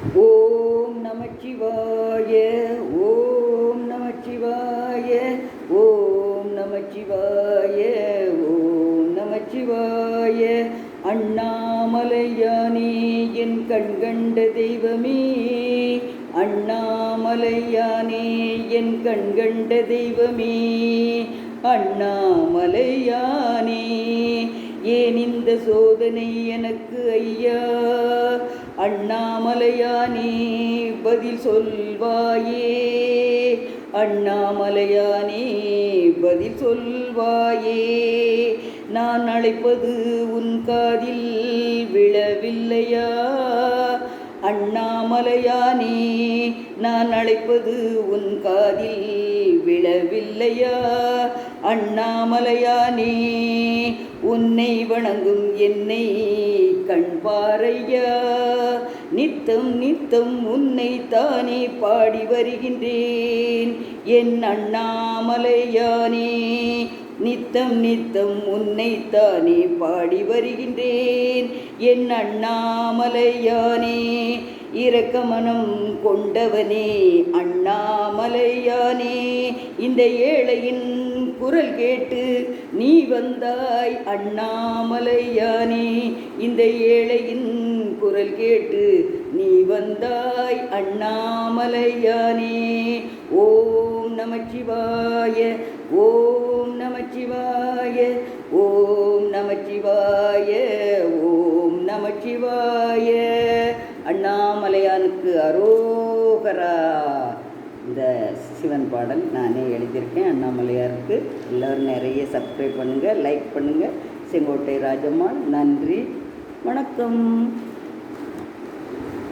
ஓம் நமச்சிவாய. ஓம் நமச்சிவாய. ஓம் நமச்சிவாய. ஓம் நமச்சிவாய. அண்ணாமலையானே என் கண்கண்ட தெய்வமே, அண்ணாமலையானே என் கண்கண்ட தெய்வமே, அண்ணாமலையானே ஏன் இந்த சோதனை எனக்கு ஐயா, அண்ணாமலையானே பதில் சொல்வாயே, அண்ணாமலையானே பதில் சொல்வாயே. நான் அழைப்பது உன் காதில் விழவில்லையா, அண்ணாமலையானே நான் அழைப்பது உன் காதில் விழவில்லையா, அண்ணாமலையானே உன்னை வணங்கும் என்னை கண் பாரையா, நித்தம் நித்தம் உன்னை தானே பாடி வருகின்றேன் என் அண்ணாமலையானே, நித்தம் நித்தம் உன்னை தானே பாடி வருகின்றேன் என் அண்ணாமலையானே. இரக்க மனம் கொண்டவனே அண்ணாமலையானே, இந்த ஏழையின் குரல் கேட்டு நீ வந்தாய் அண்ணாமலையானே, இந்த ஏழையின் குரல் கேட்டு நீ வந்தாய் அண்ணாமலையானே. ஓம் நமச்சிவாய. ஓம் நமச்சிவாய. ஓம் நமச்சிவாய. ஓம் நமச்சிவாய. அண்ணாமலையானுக்கு அரோகரா. இந்த சிவன் பாடல் நானே எழுதியிருக்கேன். அண்ணாமலையாருக்கு எல்லோரும் நிறைய சப்ஸ்கிரைப் பண்ணுங்கள், லைக் பண்ணுங்கள். செங்கோட்டை ராஜம்மாள். நன்றி, வணக்கம்.